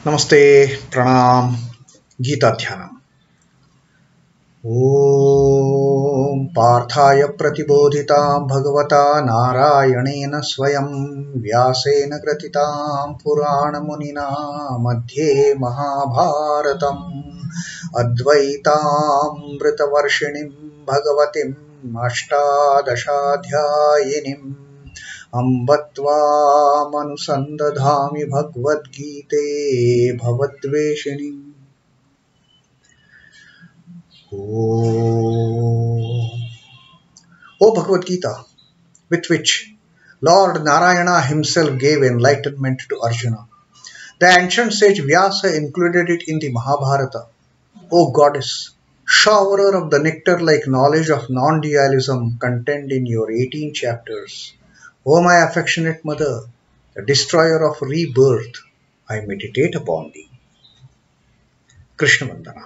Namaste, Pranam, Gita Dhyanam. Om Parthaya Pratibodhitam Bhagavata Narayanena Swayam Vyasena Kratitam Purana Munina Madhye Mahabharatam Advaitam Vritavarshinim Bhagavatim Ashtadashadhyayinim Ambatva manusandadhami Bhagavad Gite Bhavadveshinim. O Bhagavad Gita, with which Lord Narayana himself gave enlightenment to Arjuna. The ancient sage Vyasa included it in the Mahabharata. O Goddess, showerer of the nectar-like knowledge of non-dualism contained in your 18 chapters. O my affectionate mother, the destroyer of rebirth, I meditate upon thee. Krishna Vandana.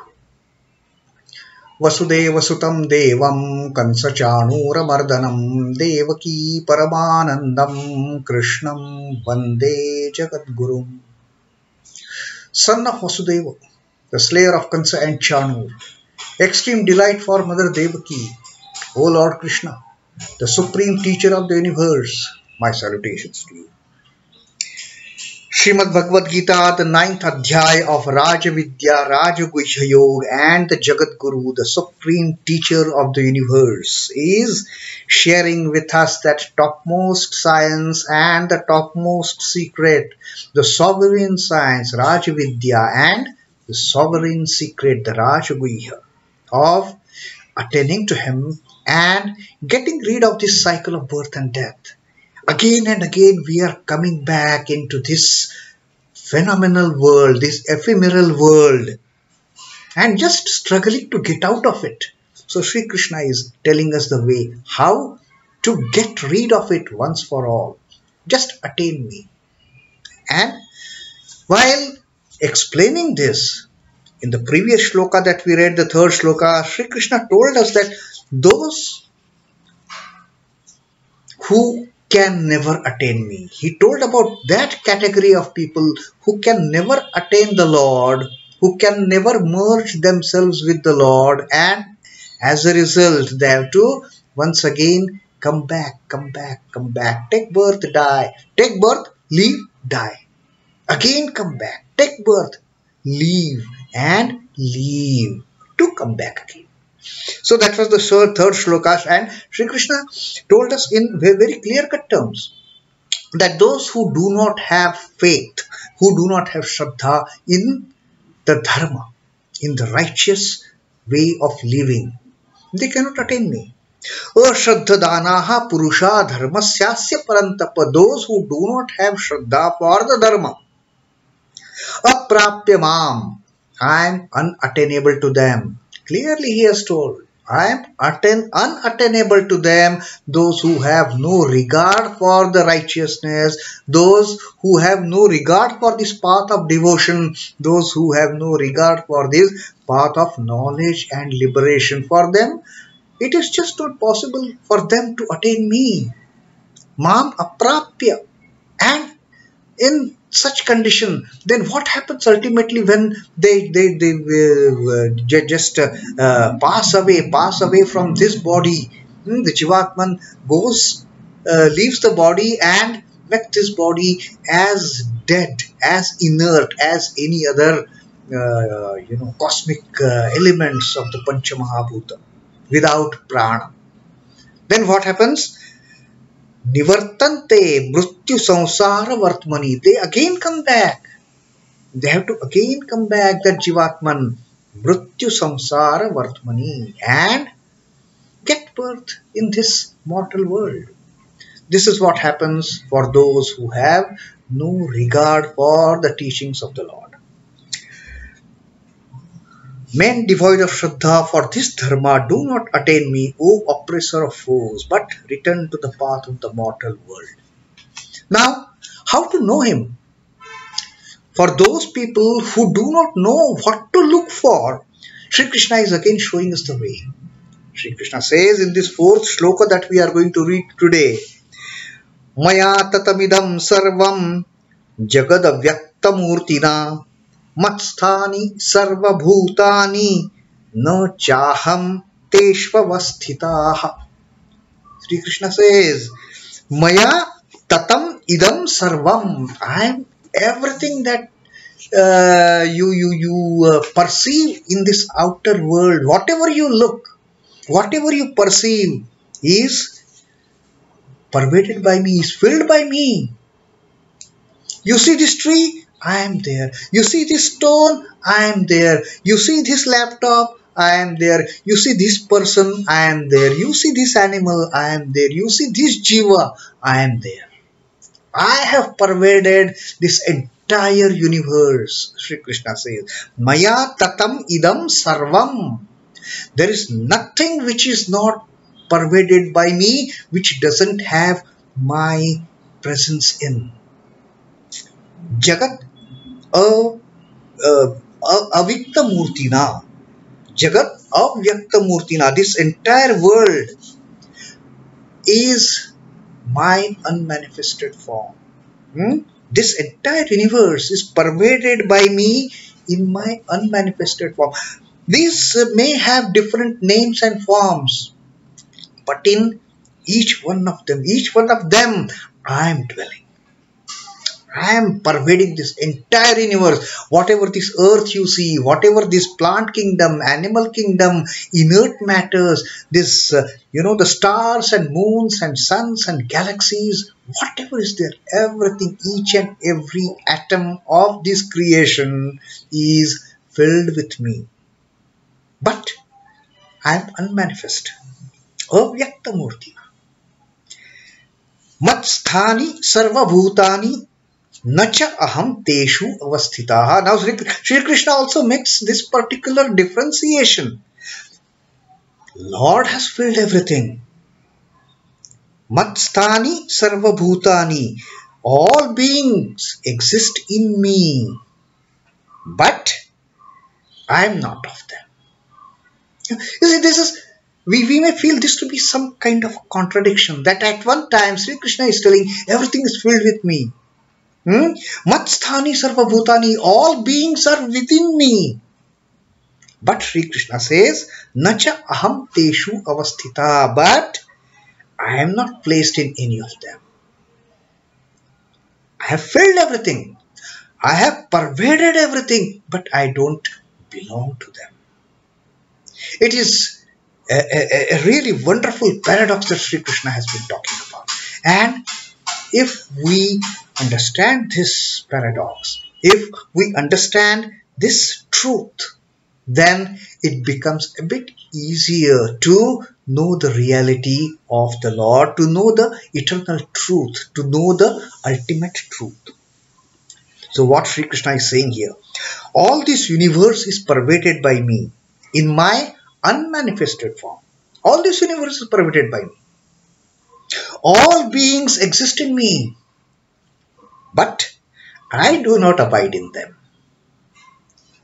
Vasudeva Sutam Devam Kansachanura Mardanam Devaki Paramanandam Krishnam Vande Jagadgurum. Son of Vasudeva, the slayer of Kansa and Chanur, extreme delight for Mother Devaki, O Lord Krishna, the supreme teacher of the universe, my salutations to you. Srimad Bhagavad Gita, the 9th Adhyay of Rajavidya, Rajaguhya Yoga and the Jagad Guru, the supreme teacher of the universe, is sharing with us that topmost science and the topmost secret, the sovereign science, Rajavidya, and the sovereign secret, the Rajaguhya, of attaining to him and getting rid of this cycle of birth and death. Again and again we are coming back into this phenomenal world, this ephemeral world, and just struggling to get out of it. So Sri Krishna is telling us the way how to get rid of it once for all. Just attain me. And while explaining this, in the previous shloka that we read, the 3rd shloka, Sri Krishna told us that those who can never attain me. He told about that category of people who can never attain the Lord, who can never merge themselves with the Lord, and as a result they have to once again come back, take birth, die, take birth, leave, die, again come back, take birth, leave, and leave, to come back again. So that was the 3rd shloka, and Sri Krishna told us in very clear-cut terms that those who do not have faith, who do not have shraddha in the dharma, in the righteous way of living, they cannot attain me. Ashraddhadanaha purusha dharmasyasya parantapa, those who do not have shraddha for the dharma, aprapya mam, I am unattainable to them. Clearly he has told, I am unattainable to them, those who have no regard for the righteousness, those who have no regard for this path of devotion, those who have no regard for this path of knowledge and liberation. For them, it is just not possible for them to attain me. Mam aprapya. And in such condition, then what happens ultimately when they just pass away from this body? The Jivatman goes, leaves the body and makes this body as dead, as inert as any other cosmic elements of the Pancha Mahabhuta, without prana. Then what happens? Nivartante mrityu samsara vartmani. They again come back. They have to again come back, that Jivatman, mrityu samsara vartmani, and get birth in this mortal world. This is what happens for those who have no regard for the teachings of the Lord. Men devoid of shraddha for this dharma do not attain me, O oppressor of foes, but return to the path of the mortal world. Now, how to know him? For those people who do not know what to look for, Sri Krishna is again showing us the way. Sri Krishna says in this 4th shloka that we are going to read today, mayā tatam idaṁ sarvaṁ jagad avyakta-mūrtinā mat-sthāni sarva-bhūtāni na chāhaṁ teṣhvavasthitaḥ. Sri Krishna says, mayā tatam idaṁ sarvaṁ. I am everything that you perceive in this outer world. Whatever you look, whatever you perceive is pervaded by me, is filled by me. You see this tree, I am there. You see this stone, I am there. You see this laptop, I am there. You see this person, I am there. You see this animal, I am there. You see this jiva, I am there. I have pervaded this entire universe. Sri Krishna says, mayā tatam idaṁ sarvaṁ. There is nothing which is not pervaded by me, which doesn't have my presence in. Jagad avyakta-mūrtinā. Jagad avyakta-mūrtinā. This entire world is my unmanifested form. This entire universe is pervaded by me in my unmanifested form. These may have different names and forms, but in each one of them, I am dwelling. I am pervading this entire universe. Whatever this earth you see, whatever this plant kingdom, animal kingdom, inert matters, this, the stars and moons and suns and galaxies, whatever is there, everything, each and every atom of this creation is filled with me. But I am unmanifest. Avyakta-mūrtinā. mat-sthāni sarva-bhūtāni na chāhaṁ teṣhvavasthitaḥ. Now Sri Krishna also makes this particular differentiation. Lord has filled everything. Mat-sthāni sarva-bhūtāni. All beings exist in me, but I am not of them. You see, this is, we may feel this to be some kind of contradiction, that at one time Sri Krishna is telling everything is filled with me. Mat-sthāni sarva-bhūtāni, all beings are within me. But Sri Krishna says, nacha aham teṣhvavasthitaḥ, but I am not placed in any of them. I have filled everything. I have pervaded everything, but I don't belong to them. It is a really wonderful paradox that Sri Krishna has been talking about. And if we understand this paradox, if we understand this truth, then it becomes a bit easier to know the reality of the Lord, to know the eternal truth, to know the ultimate truth. So what Sri Krishna is saying here, all this universe is pervaded by me in my unmanifested form. All this universe is pervaded by me. All beings exist in me, but I do not abide in them.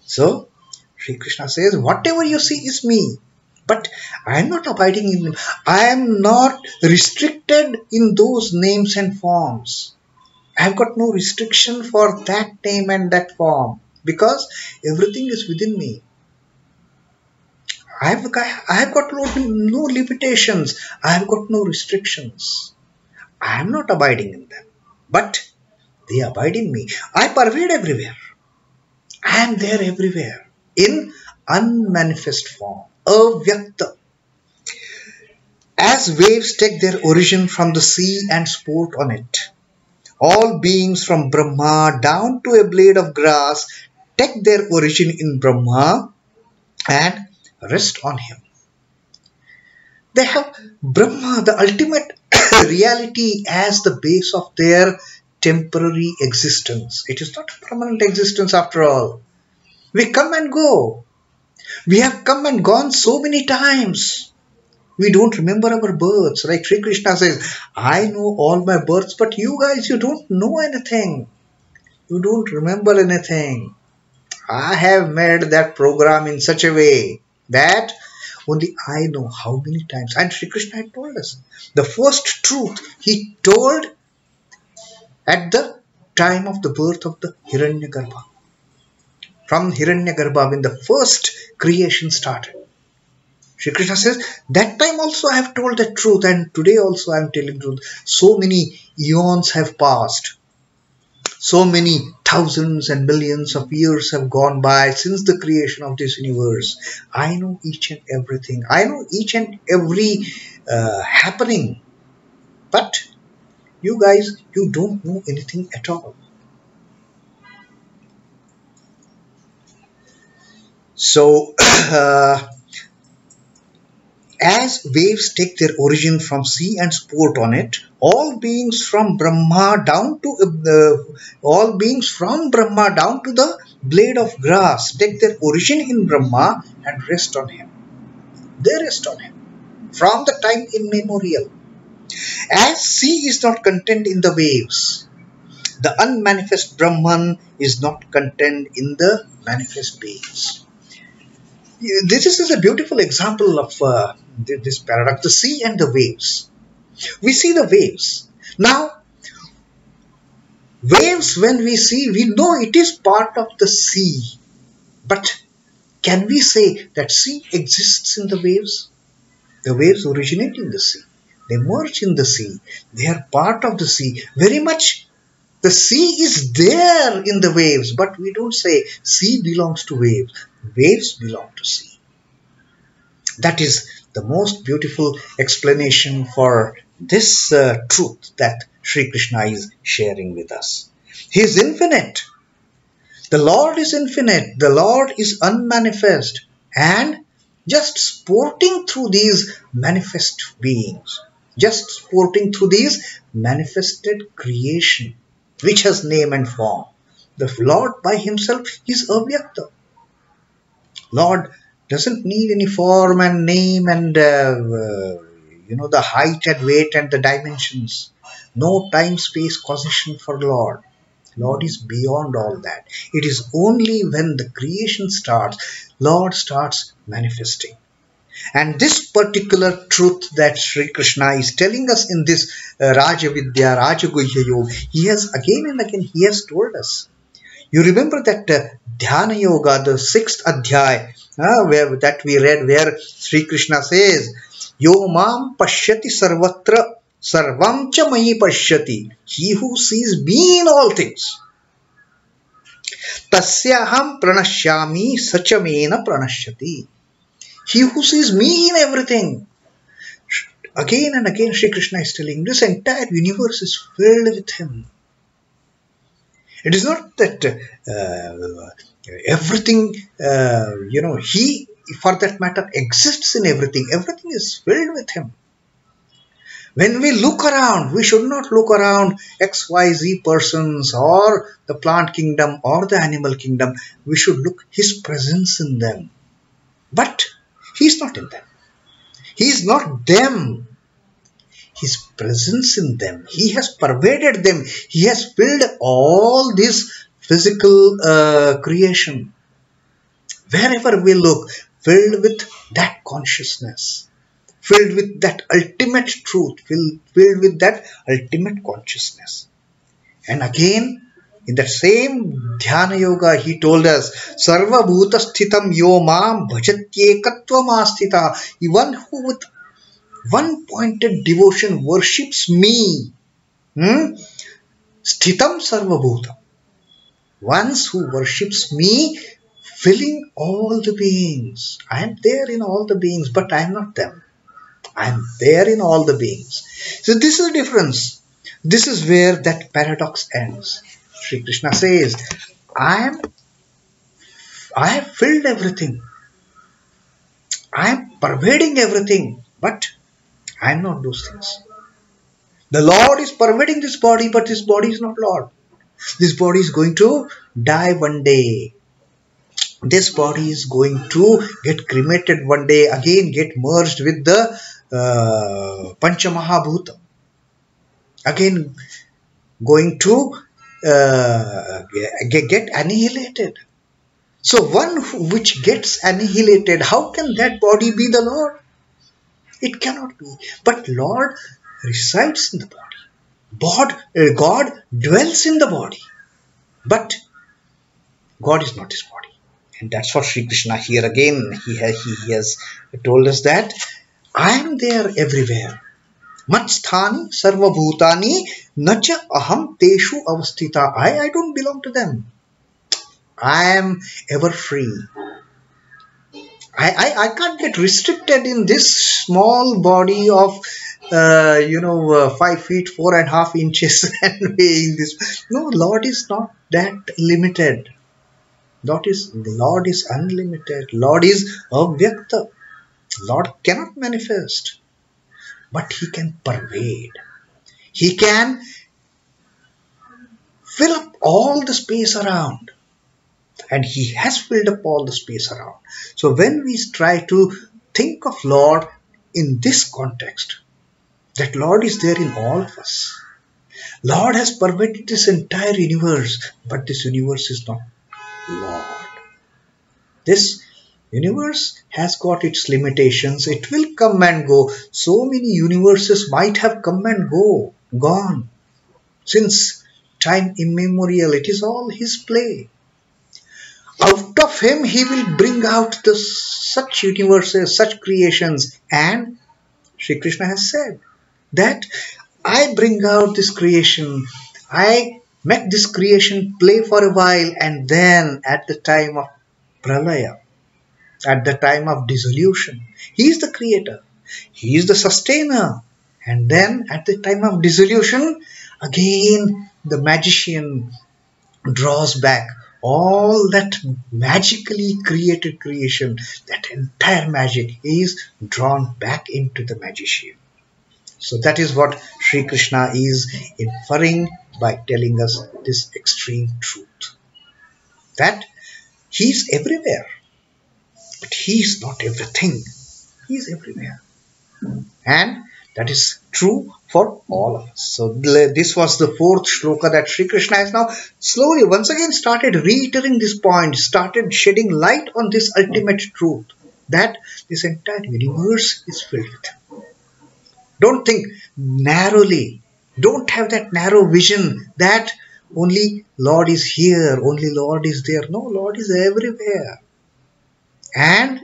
So Sri Krishna says, whatever you see is me, but I am not abiding in them. I am not restricted in those names and forms. I have got no restriction for that name and that form, because everything is within me. I have got no limitations. I have got no restrictions. I am not abiding in them, but they abide in me. I pervade everywhere. I am there everywhere in unmanifest form, avyakta. As waves take their origin from the sea and sport on it, all beings from Brahma down to a blade of grass take their origin in Brahma and rest on him. They have Brahma, the ultimate reality, as the base of their temporary existence. It is not a permanent existence after all. We come and go. We have come and gone so many times. We don't remember our births. Like Sri Krishna says, I know all my births, but you guys, you don't know anything. You don't remember anything. I have made that program in such a way that only I know how many times. And Sri Krishna had told us. The first truth he told at the time of the birth of the Hiranyagarbha. from Hiranyagarbha when the first creation started. Shri Krishna says, that time also I have told the truth, and today also I am telling the truth. So many eons have passed. So many thousands and millions of years have gone by since the creation of this universe. I know each and everything. I know each and every happening. But you guys, you don't know anything at all. So, as waves take their origin from sea and sport on it, all beings from Brahma down to the blade of grass take their origin in Brahma and rest on him. They rest on him from the time immemorial. As sea is not content in the waves, the unmanifest Brahman is not content in the manifest beings. This is a beautiful example of this paradox, the sea and the waves. We see the waves. Now, waves, when we see, we know it is part of the sea. But can we say that sea exists in the waves? The waves originate in the sea. They merge in the sea. They are part of the sea. Very much the sea is there in the waves, but we don't say sea belongs to waves. Waves belong to sea. That is the most beautiful explanation for this truth that Sri Krishna is sharing with us. He is infinite. The Lord is infinite. The Lord is unmanifest and just sporting through these manifest beings, just sporting through these manifested creation, which has name and form. The Lord by himself is avyakta. Lord doesn't need any form and name and the height and weight and the dimensions. No time space causation for Lord. Lord is beyond all that. It is only when the creation starts, Lord starts manifesting. And this particular truth that Sri Krishna is telling us in this Rajavidya, Rajaguhya Yoga, he has again and again he has told us. You remember that Dhyana Yoga, the 6th adhyay, where that we read, where Sri Krishna says, Yo mam pashyati sarvatra sarvaṁ cha mayī pashyati. He who sees me in all things. Tasyaham pranashyami sachamena pranashyati. He who sees me in everything. Again and again Sri Krishna is telling, this entire universe is filled with him. It is not that everything, he, for that matter, exists in everything. Everything is filled with him. When we look around, we should not look around XYZ persons or the plant kingdom or the animal kingdom. We should look his presence in them. But he is not in them. He is not them. His presence in them. He has pervaded them. He has filled all this physical creation. Wherever we look, filled with that consciousness, filled with that ultimate truth, filled with that ultimate consciousness. And again, in that same Dhyana Yoga, he told us, sarva-bhūtāni yo mam bhajatyekatvam-asthitā. One who with one pointed devotion worships me, sthitam sarva-bhūtāni. Ones who worships me, filling all the beings. I am there in all the beings, but I am not them. I am there in all the beings. So this is the difference. This is where that paradox ends. Sri Krishna says, I have filled everything. I am pervading everything, but I am not those things. The Lord is pervading this body, but this body is not Lord. This body is going to die one day. This body is going to get cremated one day, again get merged with the Panchamahabhuta. Again going to get annihilated. So one which gets annihilated, how can that body be the Lord? It cannot be. But Lord resides in the body. God dwells in the body. But God is not his body. And that's what Sri Krishna here again, he has told us that I am there everywhere. Mat-sthāni sarva-bhūtāni nacha aham teṣhvavasthitaḥ. I don't belong to them. I am ever free. I can't get restricted in this small body of 5 feet 4.5 inches and weighing this. No, Lord is not that limited. Lord is unlimited. Lord is avyakta. Lord cannot manifest, but He can pervade. He can fill up all the space around. And He has filled up all the space around. So when we try to think of Lord in this context, that Lord is there in all of us. Lord has pervaded this entire universe, but this universe is not Lord. This universe has got its limitations. It will come and go. So many universes might have come and gone. Since time immemorial, it is all His play. Out of Him, He will bring out such universes, such creations. And Sri Krishna has said that I bring out this creation. I make this creation play for a while, and then at the time of pralaya, at the time of dissolution, He is the creator. He is the sustainer. And then at the time of dissolution, again the magician draws back all that magically created creation. That entire magic is drawn back into the magician. So that is what Sri Krishna is inferring by telling us this extreme truth. That He is everywhere. But He is not everything. He is everywhere. And that is true for all of us. So this was the fourth shloka that Sri Krishna has now slowly once again started reiterating this point, started shedding light on this ultimate truth, that this entire universe is filled with Him. Don't think narrowly. Don't have that narrow vision that only Lord is here, only Lord is there. No, Lord is everywhere. And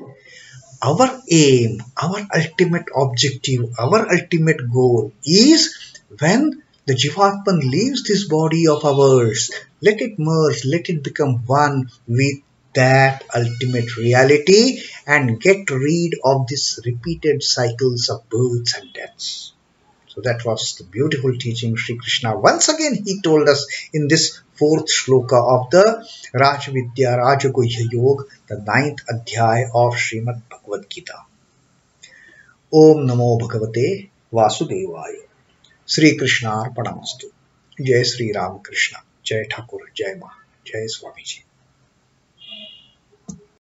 our aim, our ultimate objective, our ultimate goal is when the Jivatman leaves this body of ours, let it merge, let it become one with that ultimate reality and get rid of these repeated cycles of births and deaths. So that was the beautiful teaching Sri Krishna. Once again, he told us in this fourth shloka of the Rajavidya Rajaguhya Yoga, the 9th adhyay of Srimad Bhagavad Gita. Om Namo Bhagavate Vasudevaya. Sri Krishna Arpanamastu. Jai Sri Ram Krishna. Jai Thakur. Jai Ma. Jai Swamiji.